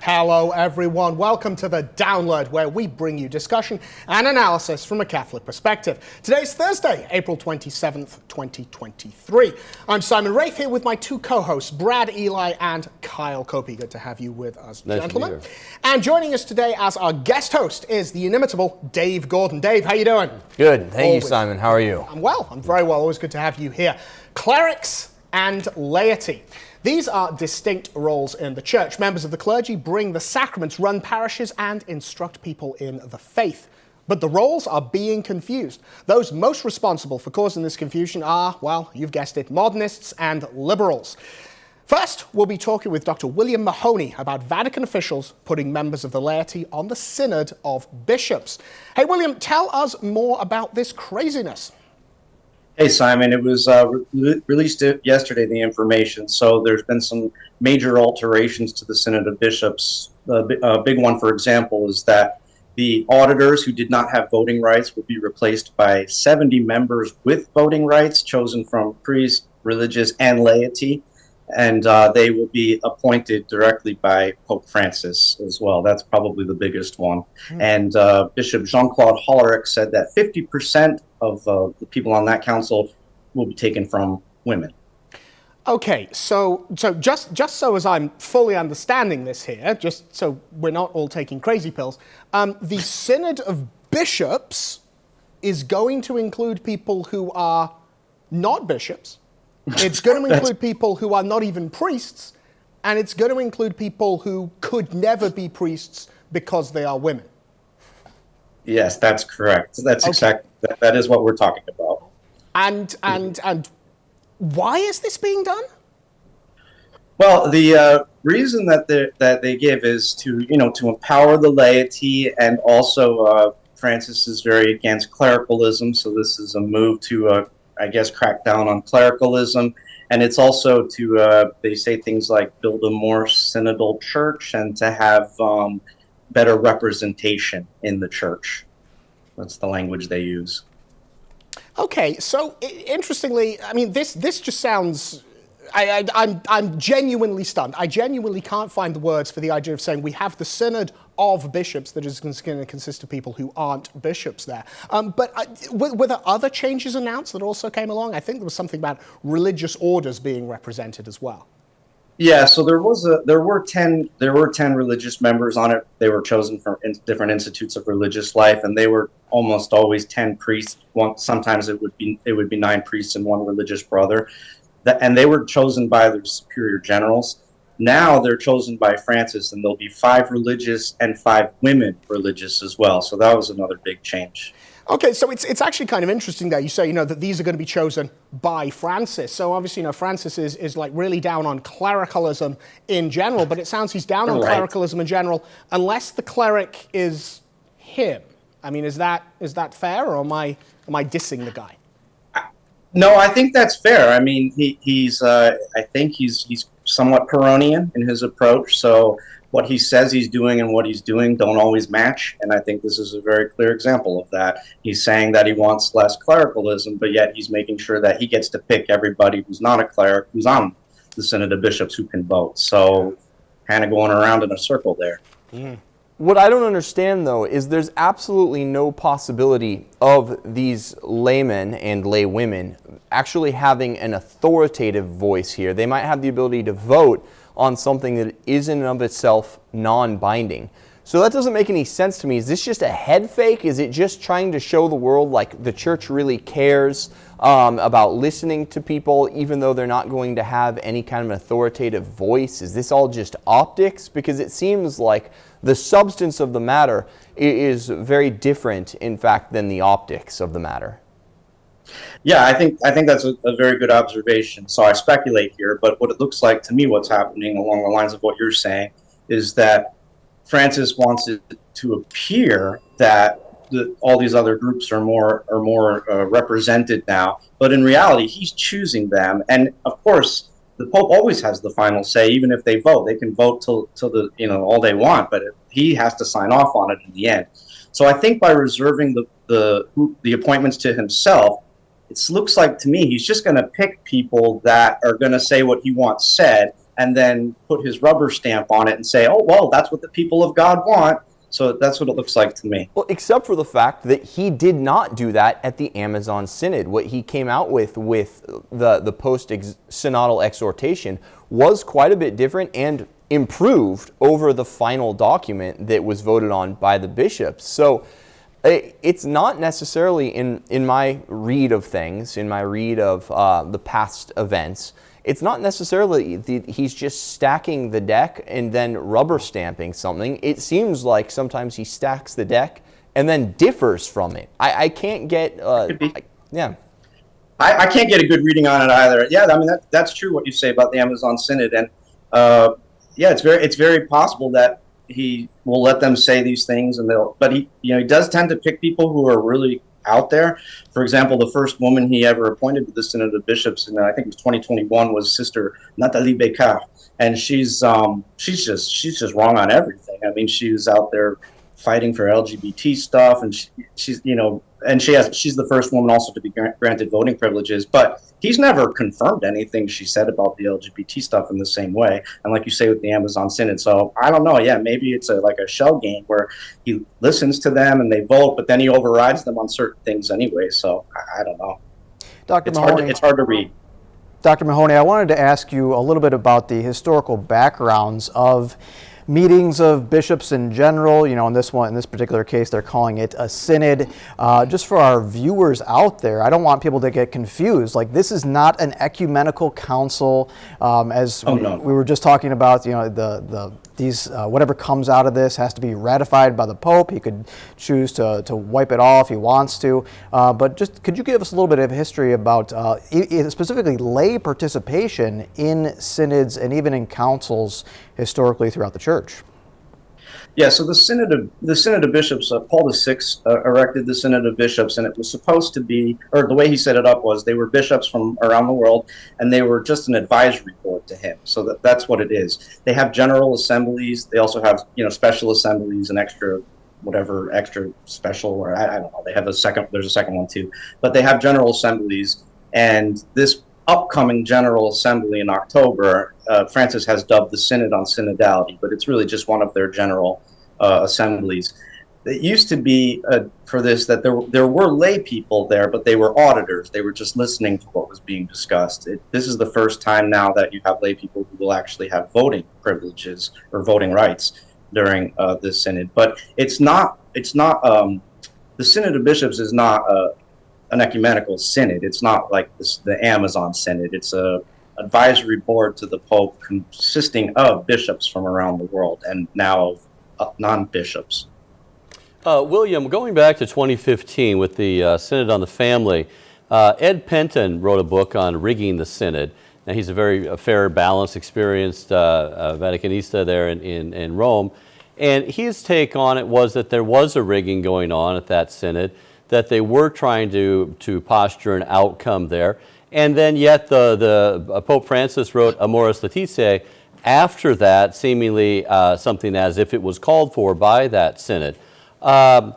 Hello everyone, welcome to the Download, where we bring you discussion and analysis from a Catholic perspective. Today's Thursday, April 27th, 2023. I'm Simon Wraith here with my two co-hosts, Brad Eli and Kyle Copey. Good to have you with us, nice gentlemen. And joining us today as our guest host is the inimitable Dave Gordon. Dave, how you doing? Good, thank you, Simon. How are you? I'm well, I'm very well. Always good to have you here. Clerics and laity. These are distinct roles in the church. Members of the clergy bring the sacraments, run parishes, and instruct people in the faith. But the roles are being confused. Those most responsible for causing this confusion are, well, you've guessed it, modernists and liberals. First, we'll be talking with Dr. William Mahoney about Vatican officials putting members of the laity on the Synod of Bishops. Hey, William, tell us more about this craziness. Hey, Simon, it was released yesterday, the information. So there's been some major alterations to the Synod of Bishops. A big one, for example, is that the auditors who did not have voting rights will be replaced by 70 members with voting rights, chosen from priests, religious, and laity. And they will be appointed directly by Pope Francis as well. That's probably the biggest one. And Bishop Jean-Claude Hollerich said that 50% of the people on that council will be taken from women. Okay, so just so as I'm fully understanding this here, just so we're not all taking crazy pills, the Synod of Bishops is going to include people who are not bishops. It's going to include people who are not even priests, and it's going to include people who could never be priests because they are women. Yes, that's correct. That's okay. Exactly that is what we're talking about. And why is this being done? Well, the reason that they give is to empower the laity, and also Francis is very against clericalism, so this is a move to crack down on clericalism. And it's also to, they say things like build a more synodal church and to have better representation in the church. That's the language they use. Okay, so interestingly, I mean, this just sounds... I'm genuinely stunned. I genuinely can't find the words for the idea of saying we have the Synod of Bishops that is going to consist of people who aren't bishops there. But were there other changes announced that also came along? I think there was something about religious orders being represented as well. Yeah, so there were 10 religious members on it. They were chosen from different institutes of religious life, and they were almost always 10 priests. Sometimes it would be 9 priests and 1 religious brother. And they were chosen by their superior generals. Now they're chosen by Francis, and there'll be 5 religious and 5 women religious as well. So that was another big change. Okay, so it's actually kind of interesting that you say, that these are going to be chosen by Francis. So obviously, Francis is like really down on clericalism in general, but it sounds he's down on clericalism in general, unless the cleric is him. I mean, is that fair, or am I dissing the guy? No, I think that's fair. I mean, he's somewhat Pyrrhonian in his approach. So what he says he's doing and what he's doing don't always match. And I think this is a very clear example of that. He's saying that he wants less clericalism, but yet he's making sure that he gets to pick everybody who's not a cleric, who's on the Synod of Bishops, who can vote. So kind of going around in a circle there. Mm. What I don't understand, though, is there's absolutely no possibility of these laymen and laywomen actually having an authoritative voice here. They might have the ability to vote on something that is in and of itself non-binding. So that doesn't make any sense to me. Is this just a head fake? Is it just trying to show the world like the church really cares about listening to people even though they're not going to have any kind of authoritative voice? Is this all just optics? Because it seems like the substance of the matter is very different, in fact, than the optics of the matter. Yeah, I think that's a very good observation. So I speculate here, but what it looks like to me, what's happening along the lines of what you're saying, is that Francis wants it to appear that all these other groups are more represented now, but in reality, he's choosing them. And of course, the Pope always has the final say. Even if they vote, they can vote till the all they want, but he has to sign off on it in the end. So I think by reserving the appointments to himself, it looks like to me he's just going to pick people that are going to say what he wants said, and then put his rubber stamp on it and say, oh, well, that's what the people of God want. So that's what it looks like to me. Well, except for the fact that he did not do that at the Amazon Synod. What he came out with the post-synodal exhortation was quite a bit different and improved over the final document that was voted on by the bishops. So it's not necessarily, in my read of things, in my read of the past events, it's not necessarily he's just stacking the deck and then rubber stamping something. It seems like sometimes he stacks the deck and then differs from it. I can't get, yeah. I can't get a good reading on it either. Yeah, I mean, that's true what you say about the Amazon Synod. And yeah, it's very possible that he will let them say these things, but he does tend to pick people who are really out there. For example, the first woman he ever appointed to the Synod of Bishops, and I think it was 2021, was Sister Nathalie Beccard, and she's just wrong on everything. I mean, she was out there fighting for LGBT stuff, and she's the first woman also to be granted voting privileges. But he's never confirmed anything she said about the LGBT stuff in the same way. And like you say with the Amazon Synod, so I don't know. Yeah, maybe it's like a shell game where he listens to them and they vote, but then he overrides them on certain things anyway. So I don't know. Dr. Mahoney, it's hard to read. Dr. Mahoney, I wanted to ask you a little bit about the historical backgrounds of meetings of bishops in general. In this particular case, they're calling it a synod. Just for our viewers out there, I don't want people to get confused. Like, this is not an ecumenical council, we were just talking about. Whatever comes out of this has to be ratified by the Pope. He could choose to wipe it off if he wants to. But just could you give us a little bit of history about specifically lay participation in synods and even in councils historically throughout the church? Yeah, so the Synod of Bishops, Paul VI erected the Synod of Bishops, and it was supposed to be, or the way he set it up was, they were bishops from around the world, and they were just an advisory board to him. So that's what it is. They have general assemblies. They also have special assemblies and extra special, or I don't know. They have there's a second one too, but they have general assemblies, and this upcoming General Assembly in October, Francis has dubbed the Synod on Synodality, but it's really just one of their general assemblies. It used to be for this that there were lay people there, but they were auditors. They were just listening to what was being discussed. This is the first time now that you have lay people who will actually have voting privileges or voting rights during this synod. But it's not. The Synod of Bishops is not an ecumenical synod. It's not like the Amazon Synod. It's a advisory board to the Pope consisting of bishops from around the world and now of non-bishops. William, going back to 2015 with the Synod on the Family, Ed Penton wrote a book on rigging the Synod. Now, he's a very fair, balanced, experienced Vaticanista there in Rome, and his take on it was that there was a rigging going on at that Synod, that they were trying to posture an outcome there. And then yet the Pope Francis wrote Amoris Laetitia after that, seemingly something as if it was called for by that synod. And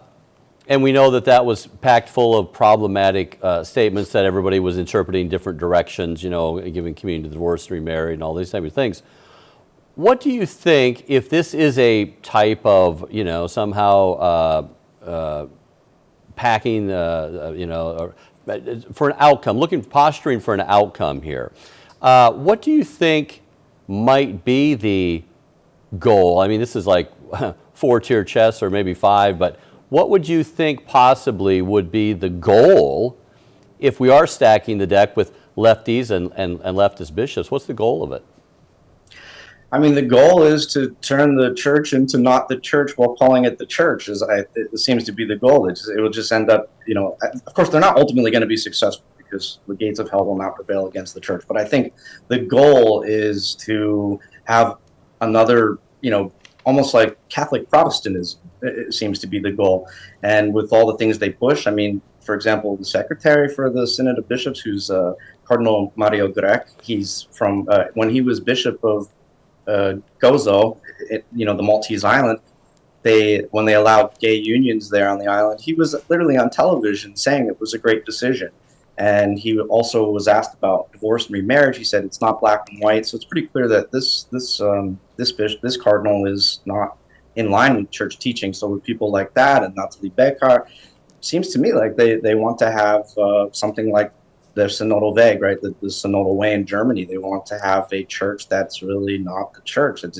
we know that was packed full of problematic statements that everybody was interpreting different directions, giving communion to the divorced, remarried, and all these types of things. What do you think, if this is a type of, somehow packing, for an outcome, posturing for an outcome here. What do you think might be the goal? I mean, this is like 4-tier chess or maybe 5, but what would you think possibly would be the goal if we are stacking the deck with lefties and leftist bishops? What's the goal of it? I mean, the goal is to turn the church into not the church while calling it the church. It seems to be the goal. It will just end up, of course, they're not ultimately going to be successful because the gates of hell will not prevail against the church. But I think the goal is to have another, almost like Catholic Protestantism, it seems to be the goal. And with all the things they push, I mean, for example, the secretary for the Synod of Bishops, who's Cardinal Mario Grech, he's from, when he was Bishop of Gozo, the Maltese island, when they allowed gay unions there on the island, he was literally on television saying it was a great decision. And he also was asked about divorce and remarriage. He said it's not black and white. So it's pretty clear that this cardinal is not in line with church teaching. So with people like that, and Natalie Beckhardt, seems to me like they want to have something like the Synodal Weg, right? The Synodal Way in Germany. They want to have a church that's really not the church. It's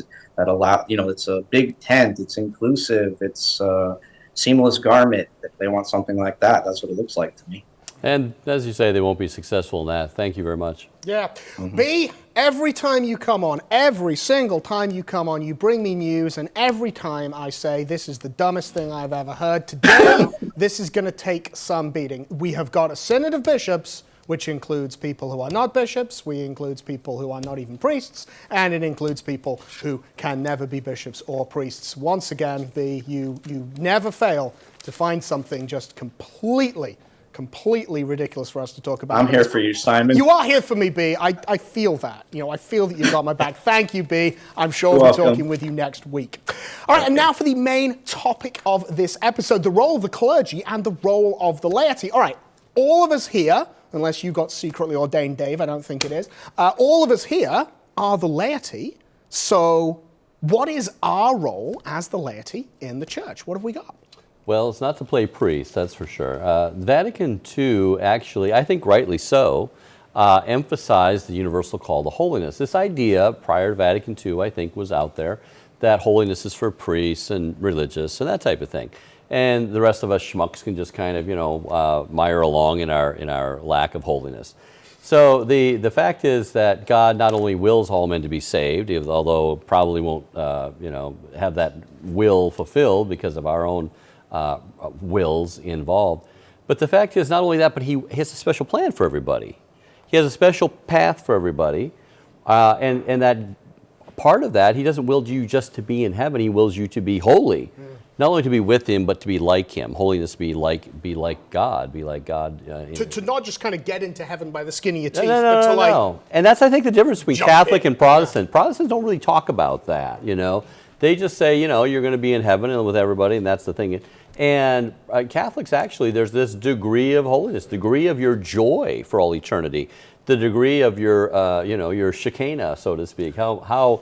a big tent. It's inclusive. It's a seamless garment. They want something like that. That's what it looks like to me. And as you say, they won't be successful in that. Thank you very much. Yeah. B, every time you come on, every single time you come on, you bring me news, and every time I say, this is the dumbest thing I've ever heard. Today, this is going to take some beating. We have got a Synod of Bishops, which includes people who are not bishops, includes people who are not even priests, and it includes people who can never be bishops or priests. Once again, B, you never fail to find something just completely ridiculous for us to talk about. I'm here for you, Simon. You are here for me, B. I feel that. I feel that you've got my back. Thank you, B. I'm sure we'll be talking with you next week. All right, and now for the main topic of this episode, the role of the clergy and the role of the laity. All right, all of us here, unless you got secretly ordained, Dave, I don't think it is, all of us here are the laity. So what is our role as the laity in the church? What have we got? Well, it's not to play priest, that's for sure. Vatican II, actually, I think rightly so, emphasized the universal call to holiness. This idea, prior to Vatican II, I think, was out there, that holiness is for priests and religious and that type of thing. And the rest of us schmucks can just kind of, mire along in our lack of holiness. So the fact is that God not only wills all men to be saved, although probably won't, have that will fulfilled because of our own wills involved. But the fact is not only that, but he has a special plan for everybody. He has a special path for everybody. And that part of that, he doesn't will you just to be in heaven, he wills you to be holy. Not only to be with him, but to be like him. Holiness, be like God. Be like God. To not just kind of get into heaven by the skin of your teeth, but to like... And that's, I think, the difference between Catholic and Protestant. Protestants don't really talk about that, They just say, you're going to be in heaven and with everybody, and that's the thing. And Catholics, actually, there's this degree of holiness, degree of your joy for all eternity, the degree of your Shekinah, so to speak, how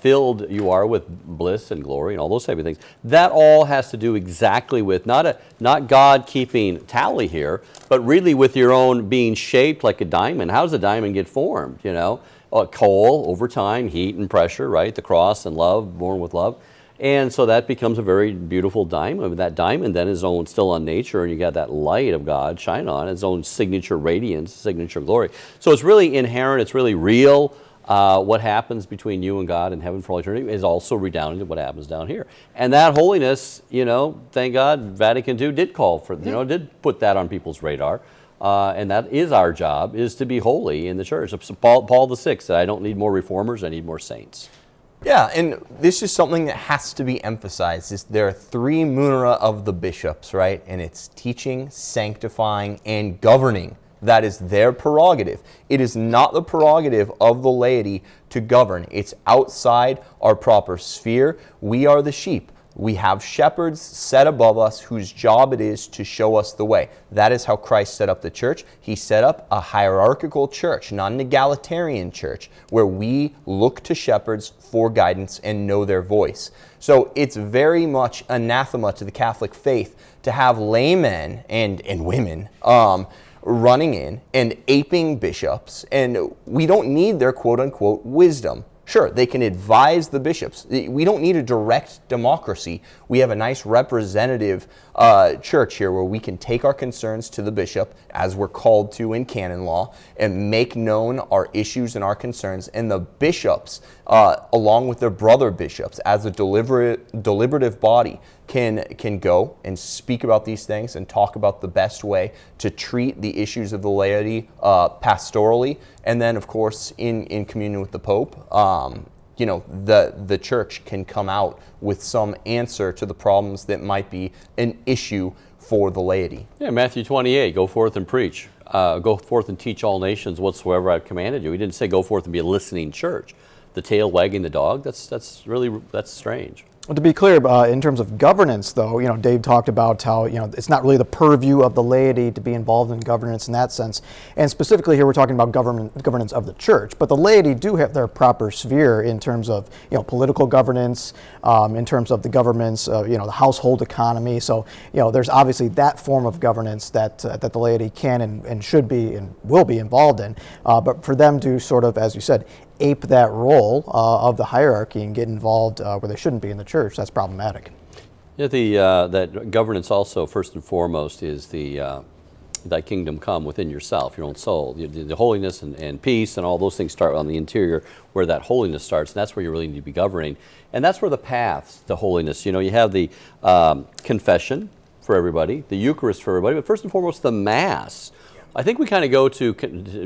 filled you are with bliss and glory and all those type of things. That all has to do exactly with not God keeping tally here, but really with your own being shaped like a diamond. How does a diamond get formed? Coal over time, heat and pressure, right? The cross and love, born with love. And so that becomes a very beautiful diamond. That diamond then is own still on nature, and you got that light of God shine on its own signature radiance, signature glory. So it's really inherent, it's really real. What happens between you and God in heaven for all eternity is also redounding to what happens down here. And that holiness, thank God, Vatican II did call for, did put that on people's radar. And that is our job, is to be holy in the church. So Paul VI said, I don't need more reformers, I need more saints. Yeah, and this is something that has to be emphasized. There are three munera of the bishops, right? And it's teaching, sanctifying, and governing. That is their prerogative. It is not the prerogative of the laity to govern. It's outside our proper sphere. We are the sheep. We have shepherds set above us whose job it is to show us the way. That is how Christ set up the church. He set up a hierarchical church, not an egalitarian church, where we look to shepherds for guidance and know their voice. So it's very much anathema to the Catholic faith to have laymen and women running in and aping bishops, and we don't need their quote-unquote wisdom. Sure, they can advise the bishops. We don't need a direct democracy. We have a nice representative church here where we can take our concerns to the bishop, as we're called to in canon law, and make known our issues and our concerns. And the bishops, along with their brother bishops, as a deliberative body, can go and speak about these things and talk about the best way to treat the issues of the laity pastorally, and then of course in communion with the Pope, the church can come out with some answer to the problems that might be an issue for the laity. Yeah, Matthew 28, go forth and preach. Go forth and teach all nations whatsoever I've commanded you. He didn't say go forth and be a listening church. The tail wagging the dog, that's strange. Well, to be clear, in terms of governance, though, Dave talked about how, it's not really the purview of the laity to be involved in governance in that sense. And specifically here, we're talking about governance of the church. But the laity do have their proper sphere in terms of, political governance, in terms of the government's, the household economy. So, there's obviously that form of governance that the laity can and should be and will be involved in. But for them to sort of, as you said, ape that role of the hierarchy and get involved where they shouldn't be in the church, that's problematic. Yeah, that governance also, first and foremost, is thy kingdom come within yourself, your own soul. The holiness and peace and all those things start on the interior, where that holiness starts, and that's where you really need to be governing. And that's where the paths to holiness, you have the confession for everybody, the Eucharist for everybody, but first and foremost, the Mass. I think we kind of go to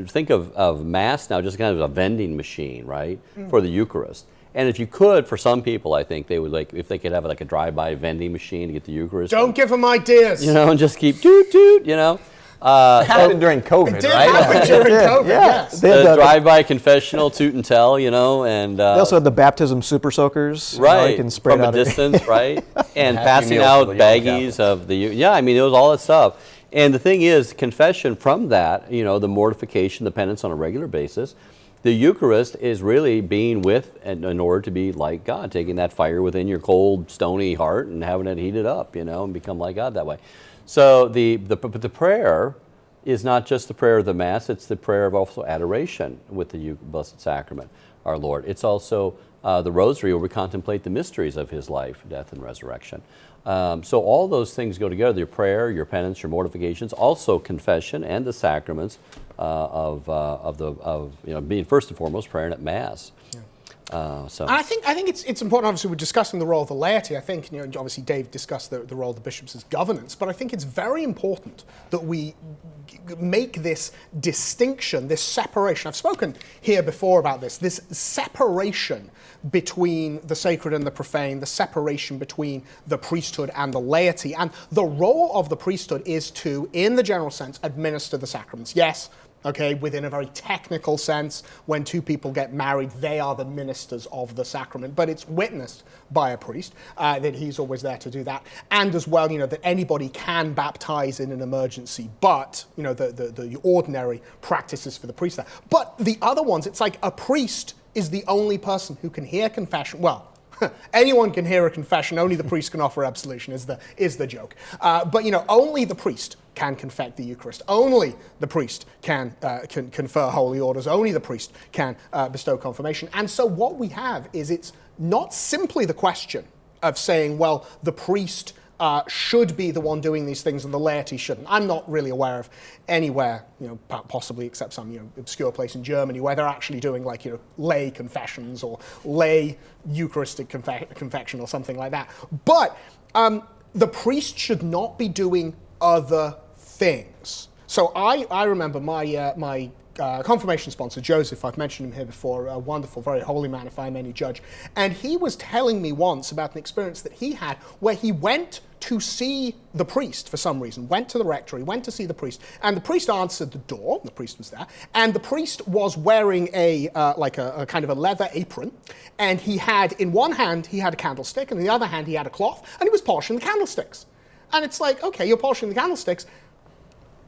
think of Mass now just kind of a vending machine, right, for the Eucharist. And if you could, for some people, I think they would if they could have like a drive-by vending machine to get the Eucharist. Don't give them ideas. And just keep toot. It happened during COVID, It did right? happen during COVID, yes. The drive-by confessional, toot and tell, and they also had the baptism super soakers, right, you can spray from it out a distance, right, and Happy passing meals out for the young baggies of the, it was all that stuff. And the thing is, confession from that, the mortification, the penance on a regular basis, the Eucharist is really being with, in order to be like God, taking that fire within your cold, stony heart and having it heated up, and become like God that way. So the prayer is not just the prayer of the Mass, it's the prayer of also adoration with the Blessed Sacrament, our Lord. It's also the Rosary, where we contemplate the mysteries of His life, death, and resurrection. So all those things go together, your prayer, your penance, your mortifications, also confession and the sacraments of being first and foremost praying at Mass. And I think it's important. Obviously, we're discussing the role of the laity. I think obviously Dave discussed the role of the bishops as governance, but I think it's very important that we make this distinction, this separation. I've spoken here before about this separation between the sacred and the profane, the separation between the priesthood and the laity. And the role of the priesthood is to, in the general sense, administer the sacraments. Yes, okay, within a very technical sense, when two people get married, they are the ministers of the sacrament, but it's witnessed by a priest that he's always there to do that. And as well, that anybody can baptize in an emergency, but, the ordinary practices for the priest there. But the other ones, it's like a priest is the only person who can hear confession. Well, anyone can hear a confession, only the priest can offer absolution is the joke. But only the priest can confect the Eucharist. Only the priest can confer holy orders. Only the priest can bestow confirmation. And so what we have is it's not simply the question of saying, well, the priest should be the one doing these things and the laity shouldn't. I'm not really aware of anywhere, possibly except some obscure place in Germany where they're actually doing lay confessions or lay Eucharistic confection or something like that. But the priest should not be doing other things. So I remember my confirmation sponsor, Joseph, I've mentioned him here before, a wonderful, very holy man, if I'm any judge, and he was telling me once about an experience that he had where he went to see the priest for some reason, went to the rectory, went to see the priest, and the priest answered the door, the priest was there, and the priest was wearing a kind of a leather apron, and he had, in one hand, he had a candlestick, and in the other hand, he had a cloth, and he was polishing the candlesticks. And it's like, okay, you're polishing the candlesticks,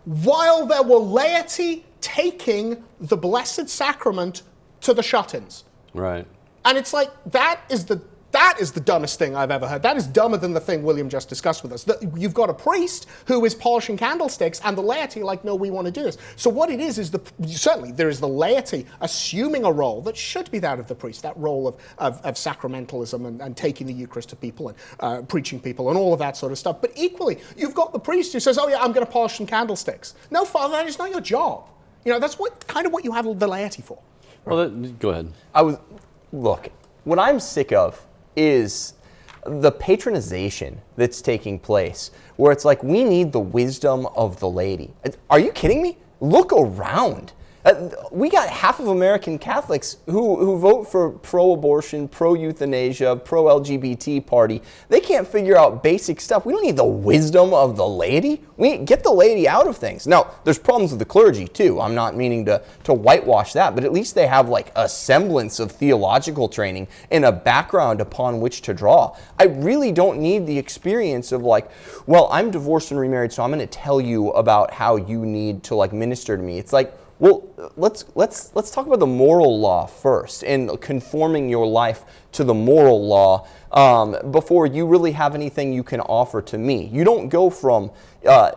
while there were laity taking the Blessed Sacrament to the shut-ins. Right. And it's like, that is the dumbest thing I've ever heard. That is dumber than the thing William just discussed with us. You've got a priest who is polishing candlesticks, and the laity are like, no, we want to do this. So what it is certainly there is the laity assuming a role that should be that of the priest, that role of sacramentalism and taking the Eucharist to people and preaching people and all of that sort of stuff. But equally, you've got the priest who says, oh yeah, I'm going to polish some candlesticks. No, Father, that is not your job. That's what you have the laity for. Well, go ahead. Look, what I'm sick of is the patronization that's taking place, where it's like, we need the wisdom of the laity. Are you kidding me? Look around. We got half of American Catholics who vote for pro-abortion, pro-euthanasia, pro-LGBT party. They can't figure out basic stuff. We don't need the wisdom of the laity. We get the laity out of things. Now, there's problems with the clergy too. I'm not meaning to whitewash that, but at least they have like a semblance of theological training and a background upon which to draw. I really don't need the experience of like, well, I'm divorced and remarried, so I'm going to tell you about how you need to like minister to me. It's like, well, let's talk about the moral law first and conforming your life to the moral law before you really have anything you can offer to me. You don't go from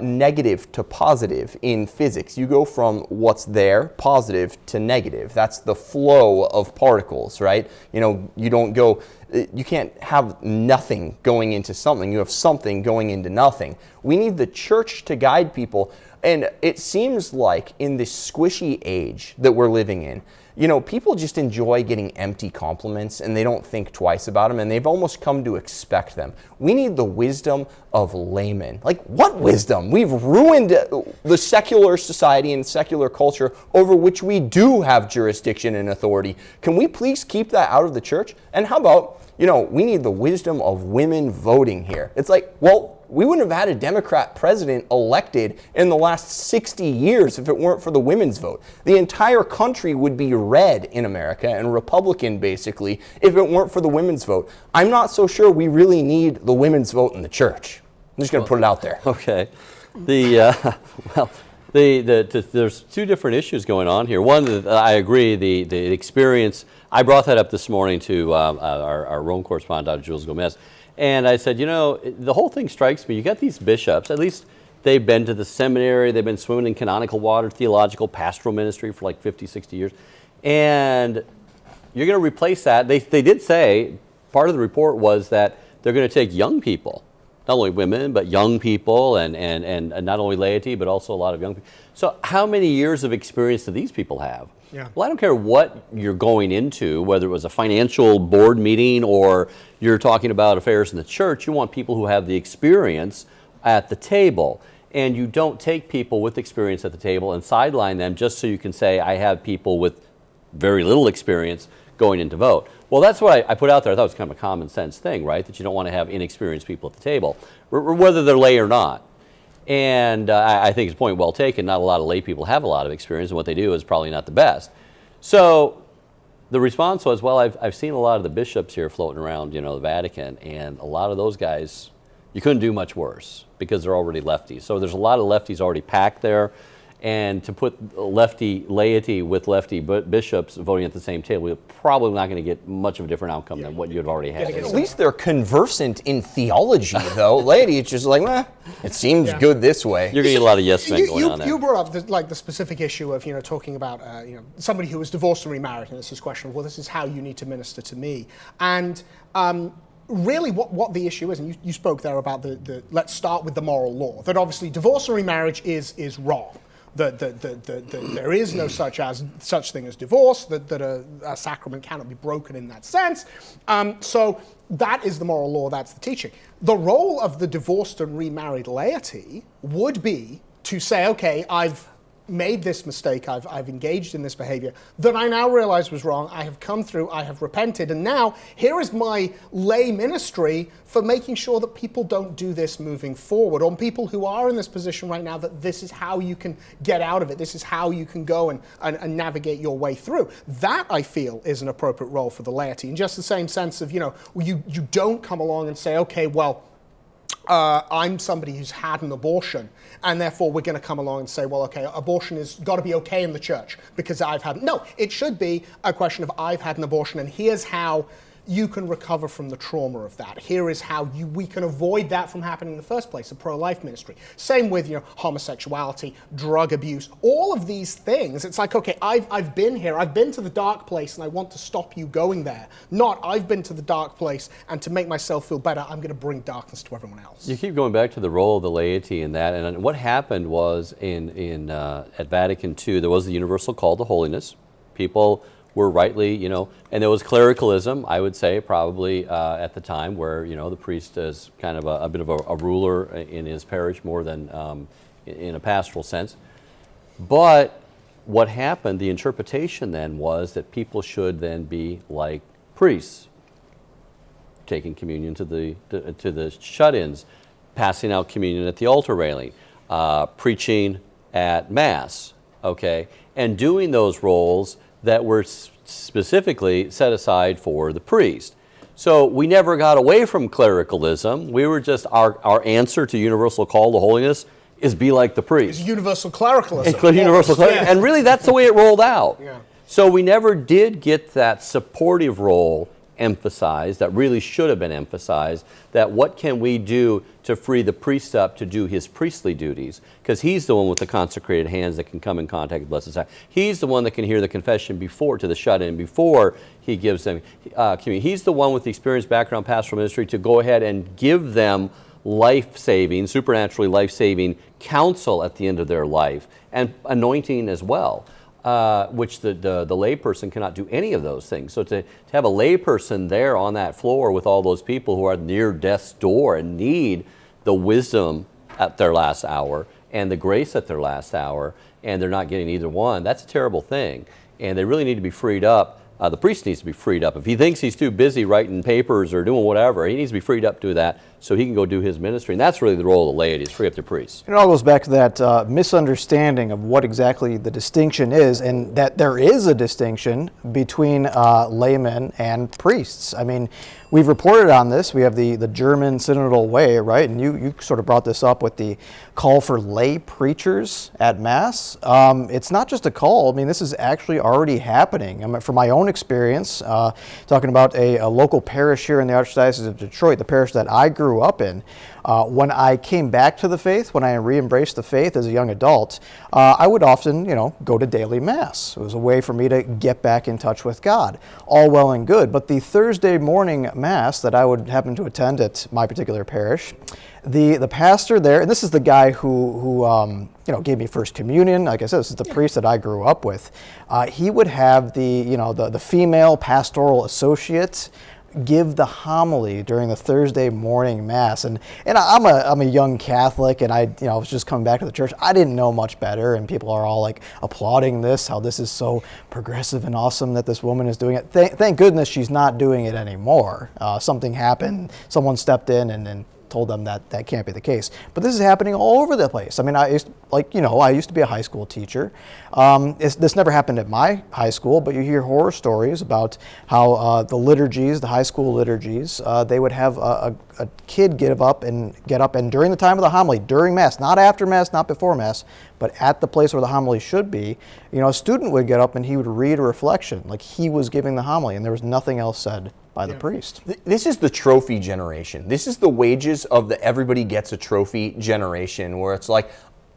negative to positive in physics. You go from what's there, positive, to negative. That's the flow of particles, right? You know, you don't go, you can't have nothing going into something. You have something going into nothing. We need the church to guide people. And it seems like in this squishy age that we're living in, you know, people just enjoy getting empty compliments and they don't think twice about them and they've almost come to expect them. We need the wisdom of laymen. Like, what wisdom? We've ruined the secular society and secular culture over which we do have jurisdiction and authority. Can we please keep that out of the church? And how about, you know, we need the wisdom of women voting here. It's like, well, we wouldn't have had a Democrat president elected in the last 60 years if it weren't for the women's vote. The entire country would be red in America and Republican, basically, if it weren't for the women's vote. I'm not so sure we really need the women's vote in the church. I'm just going to put it out there. Okay. There's two different issues going on here. One, I agree, the experience. I brought that up this morning to our Rome correspondent, Dr. Jules Gomez. And I said, you know, the whole thing strikes me. You got these bishops, at least they've been to the seminary, they've been swimming in canonical water, theological, pastoral ministry for like 50, 60 years. And you're going to replace that. They did say, part of the report was that they're going to take young people, not only women, but young people and not only laity, but also a lot of young people. So how many years of experience do these people have? Yeah. Well, I don't care what you're going into, whether it was a financial board meeting or you're talking about affairs in the church, you want people who have the experience at the table. And you don't take people with experience at the table and sideline them just so you can say, I have people with very little experience going in to vote. Well, that's what I put out there. I thought it was kind of a common sense thing, right? That you don't want to have inexperienced people at the table, whether they're lay or not. And I think his point well taken. Not a lot of lay people have a lot of experience, and what they do is probably not the best. So the response was, well, I've seen a lot of the bishops here floating around, you know, the Vatican, and a lot of those guys, you couldn't do much worse because they're already lefties. So there's a lot of lefties already packed there. And to put lefty laity with lefty bishops voting at the same table, you're probably not going to get much of a different outcome than what you'd already had. At least they're conversant in theology, though. Laity, it's just like, it seems good this way. You're going to get a lot of yes men going on there. You brought up the specific issue of, you know, talking about somebody who was divorced and remarried, and it's this question of, well, this is how you need to minister to me. And really what the issue is, and you spoke there about the let's start with the moral law, that obviously divorce and remarriage is wrong. There is no such thing as divorce, that a sacrament cannot be broken in that sense. So that is the moral law, that's the teaching. The role of the divorced and remarried laity would be to say, okay, I've made this mistake, I've engaged in this behavior that I now realize was wrong, I have come through, I have repented, and now here is my lay ministry for making sure that people don't do this moving forward, on people who are in this position right now, that this is how you can get out of it, this is how you can go and navigate your way through. That, I feel, is an appropriate role for the laity, in just the same sense of, you know, you don't come along and say, okay, well, I'm somebody who's had an abortion, and therefore we're going to come along and say, well, okay, abortion has got to be okay in the church because I've had... No, it should be a question of I've had an abortion, and here's how you can recover from the trauma of that. Here is how we can avoid that from happening in the first place, a pro-life ministry. Same with, you know, homosexuality, drug abuse, all of these things. It's like, okay, I've been here, I've been to the dark place, and I want to stop you going there. Not, I've been to the dark place, and to make myself feel better, I'm going to bring darkness to everyone else. You keep going back to the role of the laity in that, and what happened was at Vatican II, there was the universal call to holiness. People were rightly, you know, and there was clericalism, I would say, probably at the time, where, you know, the priest is kind of a bit of a ruler in his parish more than in a pastoral sense. But what happened, the interpretation then was that people should then be like priests, taking communion to the shut-ins, passing out communion at the altar railing, preaching at Mass, okay, and doing those roles that were specifically set aside for the priest. So we never got away from clericalism. We were just, our answer to universal call to holiness is be like the priest. It's universal clericalism. Universal clericalism. And really that's the way it rolled out. Yeah. So we never did get that supportive role emphasized, that really should have been emphasized, that what can we do to free the priest up to do his priestly duties, because he's the one with the consecrated hands that can come in contact with Blessed Sacrament. He's the one that can hear the confession before, to the shut-in, before he gives them communion. He's the one with the experience, background, pastoral ministry to go ahead and give them life-saving, supernaturally life-saving counsel at the end of their life, and anointing as well. Which the layperson cannot do any of those things. So to have a layperson there on that floor with all those people who are near death's door and need the wisdom at their last hour and the grace at their last hour, and they're not getting either one, that's a terrible thing. And they really need to be freed up. The priest needs to be freed up. If he thinks he's too busy writing papers or doing whatever, he needs to be freed up to do that so he can go do his ministry. And that's really the role of the laity, is free up the priests. It all goes back to that misunderstanding of what exactly the distinction is, and that there is a distinction between laymen and priests. I mean, we've reported on this. We have the German synodal way, right? And you sort of brought this up with the call for lay preachers at Mass. It's not just a call. I mean, this is actually already happening. I mean, from my own experience, talking about a local parish here in the Archdiocese of Detroit, the parish that I grew up in, when I came back to the faith, when I re-embraced the faith as a young adult, I would often, go to daily Mass. It was a way for me to get back in touch with God. All well and good, but the Thursday morning Mass that I would happen to attend at my particular parish, the pastor there, and this is the guy who gave me first communion. Like I said, this is the priest that I grew up with. He would have the female pastoral associate give the homily during the Thursday morning Mass, and I'm a young Catholic, and I was just coming back to the church. I didn't know much better, and people are all like applauding this, how this is so progressive and awesome that this woman is doing it. Thank goodness she's not doing it anymore. Something happened, someone stepped in and told them that can't be the case. But this is happening all over the place. I mean, I used to be a high school teacher. This never happened at my high school, but you hear horror stories about how the liturgies, the high school liturgies, they would have a kid get up and during the time of the homily, during Mass, not after Mass, not before Mass, but at the place where the homily should be, a student would get up and he would read a reflection, like he was giving the homily, and there was nothing else said by the priest. This is the trophy generation. This is the wages of the everybody gets a trophy generation, where it's like,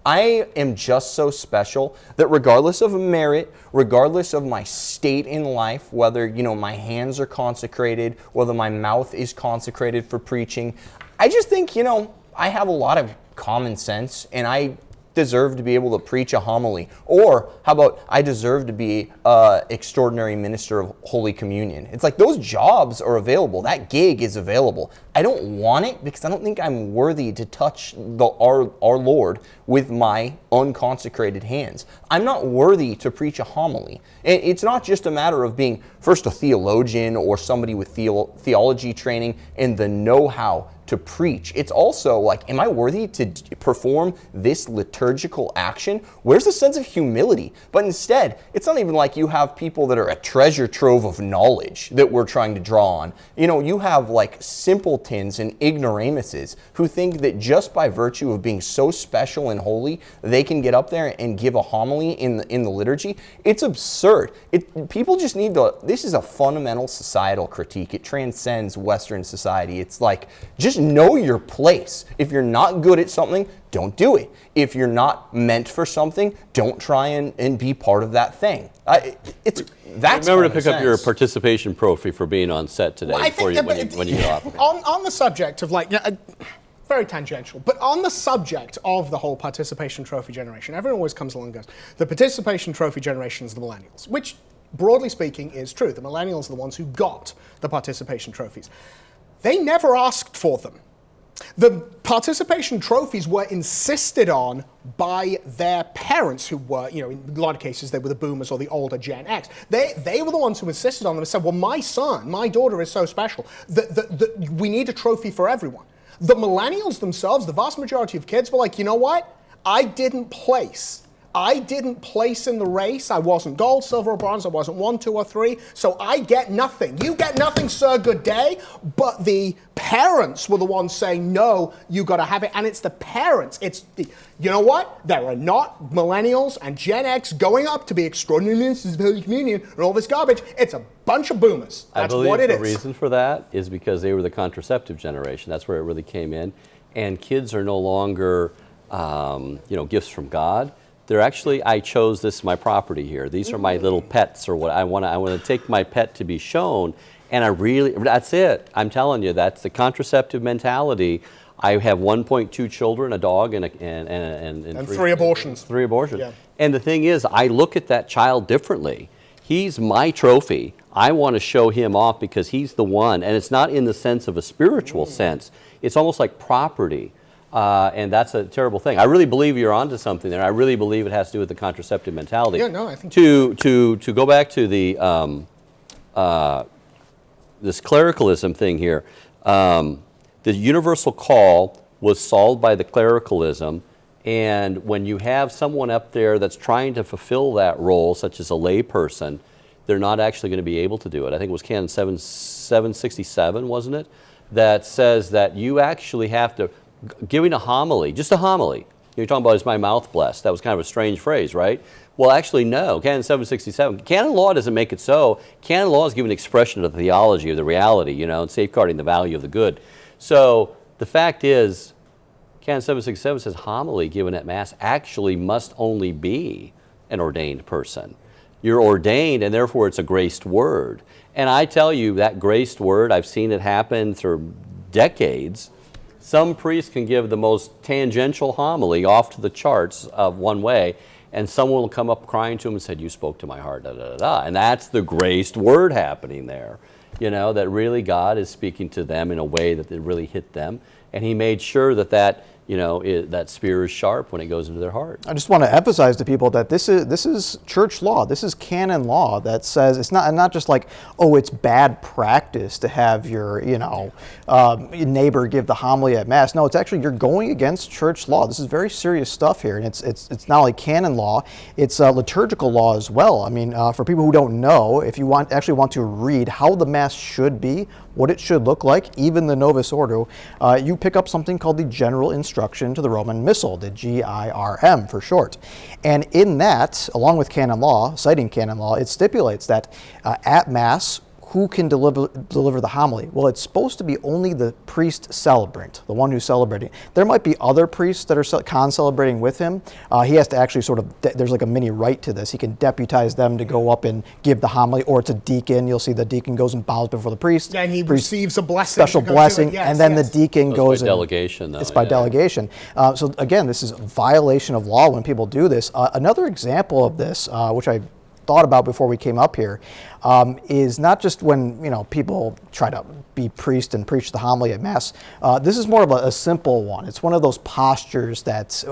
I am just so special that regardless of merit, regardless of my state in life, whether my hands are consecrated, whether my mouth is consecrated for preaching, I just think I have a lot of common sense, and I deserve to be able to preach a homily. Or how about I deserve to be extraordinary minister of Holy Communion. It's like those jobs are available. That gig is available. I don't want it because I don't think I'm worthy to touch our Lord with my unconsecrated hands. I'm not worthy to preach a homily. And it's not just a matter of being first a theologian or somebody with theology training and the know-how to preach. It's also like, am I worthy to perform this liturgical action? Where's the sense of humility? But instead, it's not even like you have people that are a treasure trove of knowledge that we're trying to draw on. You have like simpletons and ignoramuses who think that just by virtue of being so special and holy, they can get up there and give a homily in the liturgy. It's absurd. People just need to, this is a fundamental societal critique. It transcends Western society. It's like, just know your place. If you're not good at something, don't do it. If you're not meant for something, don't try and be part of that thing. Remember to pick up your participation trophy for being on set today when you get off. On the subject of very tangential, but on the subject of the whole participation trophy generation, everyone always comes along and goes, the participation trophy generation is the millennials, which broadly speaking is true. The millennials are the ones who got the participation trophies. They never asked for them. The participation trophies were insisted on by their parents, who were, in a lot of cases, they were the boomers or the older Gen X. They were the ones who insisted on them and said, well, my son, my daughter is so special that we need a trophy for everyone. The millennials themselves, the vast majority of kids, were like, you know what? I didn't place in the race. I wasn't gold, silver, or bronze. I wasn't 1, 2, or 3. So I get nothing. You get nothing, sir. Good day. But the parents were the ones saying, no, you got to have it. And it's the parents. You know what? There are not millennials and Gen X going up to be extraordinary ministers of Holy Communion and all this garbage. It's a bunch of boomers. That's what it is. I believe the reason for that is because they were the contraceptive generation. That's where it really came in. And kids are no longer, gifts from God. They're actually, I chose this my property here. These are my little pets, or what I want to take my pet to be shown. And that's it. I'm telling you, that's the contraceptive mentality. I have 1.2 children, a dog, and 3 abortions. 3 abortions. Yeah. And the thing is, I look at that child differently. He's my trophy. I want to show him off because he's the one. And it's not in the sense of a spiritual sense. It's almost like property. And that's a terrible thing. I really believe you're onto something there. I really believe it has to do with the contraceptive mentality. Yeah, no, I think to go back to the this clericalism thing here. The universal call was solved by the clericalism, and when you have someone up there that's trying to fulfill that role, such as a lay person, they're not actually going to be able to do it. I think it was Canon 767, wasn't it, that says that you actually have to giving a homily, just a homily. You're talking about, is my mouth blessed? That was kind of a strange phrase, right? Well, actually, no. Canon 767. Canon law doesn't make it so. Canon law is giving expression of the theology of the reality, and safeguarding the value of the good. So the fact is, Canon 767 says homily given at Mass actually must only be an ordained person. You're ordained, and therefore it's a graced word. And I tell you, that graced word, I've seen it happen through decades. Some priests can give the most tangential homily off to the charts of one way, and someone will come up crying to him and say, you spoke to my heart, da, da, da, da. And that's the graced word happening there, that really God is speaking to them in a way that it really hit them. And he made sure that that spear is sharp when it goes into their heart. I just want to emphasize to people that this is church law. This is canon law that says it's not just like, oh, it's bad practice to have your neighbor give the homily at Mass. No, it's actually you're going against church law. This is very serious stuff here, and it's not only canon law, it's liturgical law as well. I mean, for people who don't know, if you actually want to read how the Mass should be, what it should look like, even the Novus Ordo, you pick up something called the General Instruction to the Roman Missal, the GIRM for short. And in that, along with canon law, citing canon law, it stipulates that at Mass, who can deliver the homily? Well, it's supposed to be only the priest celebrant, the one who's celebrating. There might be other priests that are con-celebrating with him. He has to actually there's like a mini rite to this. He can deputize them to go up and give the homily, or it's a deacon. You'll see the deacon goes and bows before the priest. Yeah, and he receives a blessing. Special blessing, yes, and then the deacon goes by delegation, though. It's by delegation. So again, this is a violation of law when people do this. Another example of this, which I thought about before we came up here, is not just when people try to be priest and preach the homily at Mass. This is more of a simple one. It's one of those postures that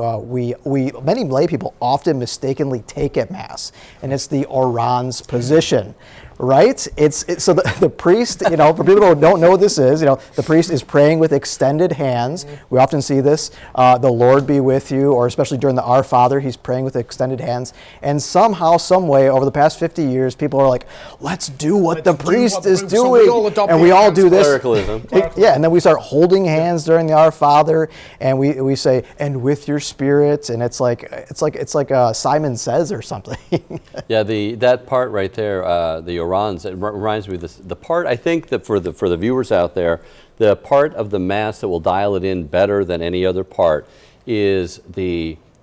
many lay people often mistakenly take at Mass, and it's the orans position. Right? So the priest, for people who don't know what this is, the priest is praying with extended hands. We often see this, the Lord be with you, or especially during the Our Father, he's praying with extended hands. And somehow, some way, over the past 50 years, people are like, let's do what the priest is doing. And we all do this. Clericalism. Yeah, and then we start holding hands during the Our Father, and we say, and with your spirit, and it's like Simon Says or something. Yeah, that part right there, the Orans, it reminds me of this. The part, I think that for the viewers out there, the part of the Mass that will dial it in better than any other part is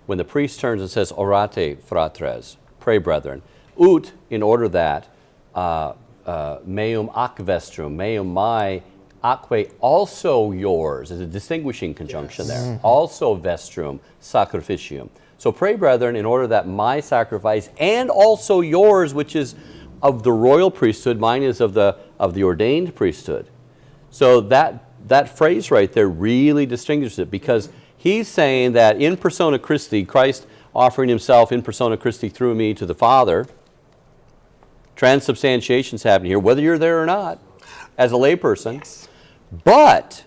when the priest turns and says, Orate, fratres, pray, brethren. Ut, in order that, meum ac vestrum, meum my aquae, also yours, is a distinguishing conjunction there. Mm-hmm. Also vestrum sacrificium. So pray, brethren, in order that my sacrifice and also yours, which is of the royal priesthood, mine is of the ordained priesthood. So that that phrase right there really distinguishes it, because he's saying that in persona Christi, Christ offering himself in persona Christi through me to the Father, transubstantiation's happening here, whether you're there or not, as a layperson. Yes. But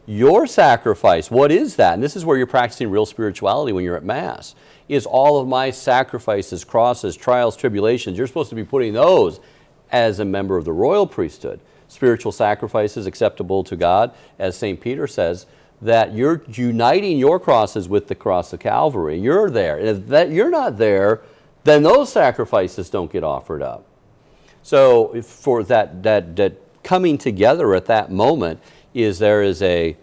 your sacrifice, what is that? And this is where you're practicing real spirituality when you're at Mass, is all of my sacrifices, crosses, trials, tribulations. You're supposed to be putting those as a member of the royal priesthood. Spiritual sacrifices acceptable to God, as St. Peter says, that you're uniting your crosses with the cross of Calvary. You're there. And if that you're not there, then those sacrifices don't get offered up. So for that coming together at that moment there is a